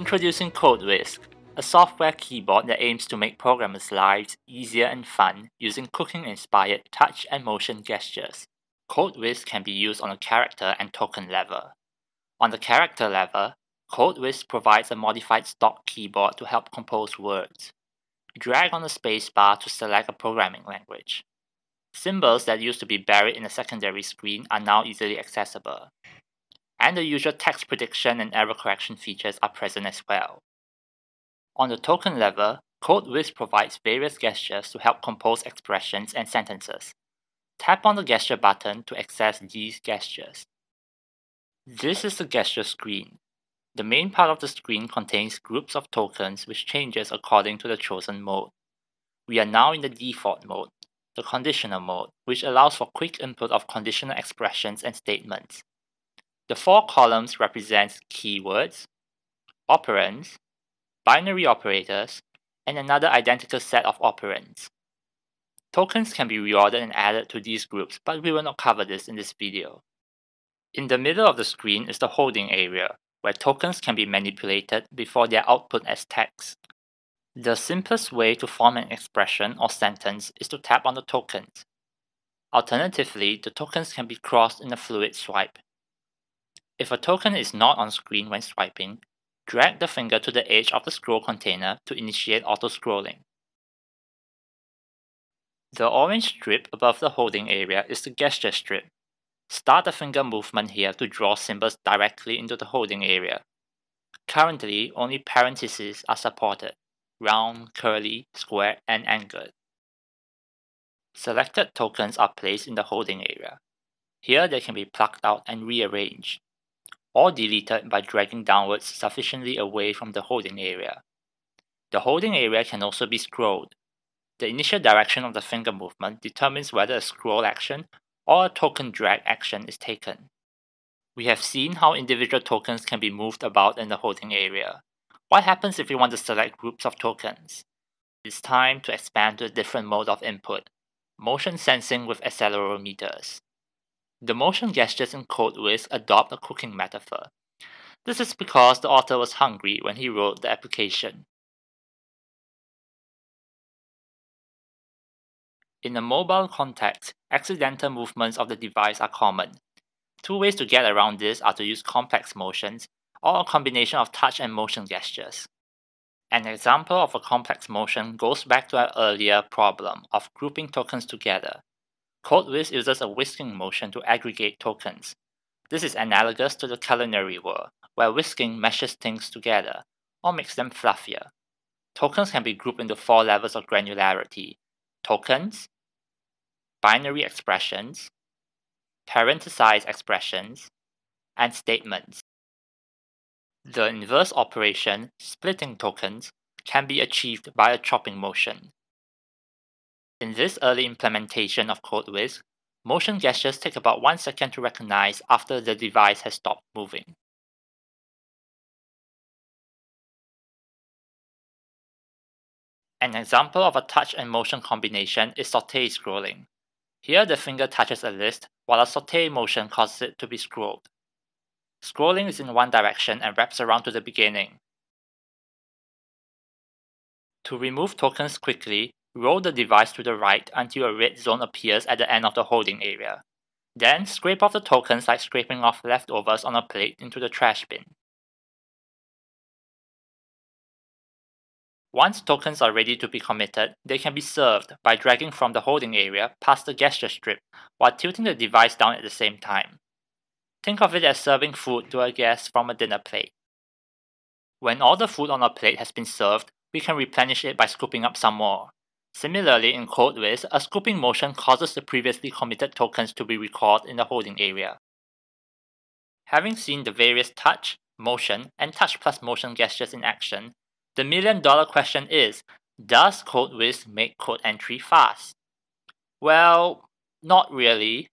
Introducing Whisk, a software keyboard that aims to make programmers' lives easier and fun using cooking-inspired touch and motion gestures. Whisk can be used on a character and token level. On the character level, Whisk provides a modified stock keyboard to help compose words. Drag on the spacebar to select a programming language. Symbols that used to be buried in a secondary screen are now easily accessible. And the usual text prediction and error correction features are present as well. On the token level, Whisk provides various gestures to help compose expressions and sentences. Tap on the gesture button to access these gestures. This is the gesture screen. The main part of the screen contains groups of tokens which changes according to the chosen mode. We are now in the default mode, the conditional mode, which allows for quick input of conditional expressions and statements. The 4 columns represent keywords, operands, binary operators, and another identical set of operands. Tokens can be reordered and added to these groups, but we will not cover this in this video. In the middle of the screen is the holding area, where tokens can be manipulated before they are output as text. The simplest way to form an expression or sentence is to tap on the tokens. Alternatively, the tokens can be crossed in a fluid swipe. If a token is not on screen when swiping, drag the finger to the edge of the scroll container to initiate auto-scrolling. The orange strip above the holding area is the gesture strip. Start the finger movement here to draw symbols directly into the holding area. Currently, only parentheses are supported: round, curly, square, and angled. Selected tokens are placed in the holding area. Here they can be plucked out and rearranged, or deleted by dragging downwards sufficiently away from the holding area. The holding area can also be scrolled. The initial direction of the finger movement determines whether a scroll action or a token drag action is taken. We have seen how individual tokens can be moved about in the holding area. What happens if we want to select groups of tokens? It's time to expand to a different mode of input: motion sensing with accelerometers. The motion gestures in Whisk adopt a cooking metaphor. This is because the author was hungry when he wrote the application. In a mobile context, accidental movements of the device are common. 2 ways to get around this are to use complex motions or a combination of touch and motion gestures. An example of a complex motion goes back to our earlier problem of grouping tokens together. Whisk uses a whisking motion to aggregate tokens. This is analogous to the culinary world, where whisking meshes things together, or makes them fluffier. Tokens can be grouped into 4 levels of granularity: tokens, binary expressions, parenthesized expressions, and statements. The inverse operation, splitting tokens, can be achieved by a chopping motion. In this early implementation of Whisk, motion gestures take about 1 second to recognize after the device has stopped moving. An example of a touch and motion combination is sauté scrolling. Here the finger touches a list, while a sauté motion causes it to be scrolled. Scrolling is in one direction and wraps around to the beginning. To remove tokens quickly, roll the device to the right until a red zone appears at the end of the holding area. Then scrape off the tokens like scraping off leftovers on a plate into the trash bin. Once tokens are ready to be committed, they can be served by dragging from the holding area past the gesture strip while tilting the device down at the same time. Think of it as serving food to a guest from a dinner plate. When all the food on our plate has been served, we can replenish it by scooping up some more. Similarly, in Whisk, a scooping motion causes the previously committed tokens to be recalled in the holding area. Having seen the various touch, motion, and touch plus motion gestures in action, the million-dollar question is, does Whisk make code entry fast? Well, not really.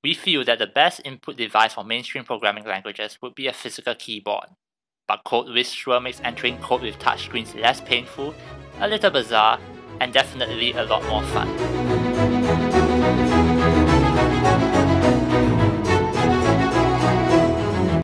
We feel that the best input device for mainstream programming languages would be a physical keyboard. But Whisk sure makes entering code with touchscreens less painful, a little bizarre, and definitely a lot more fun.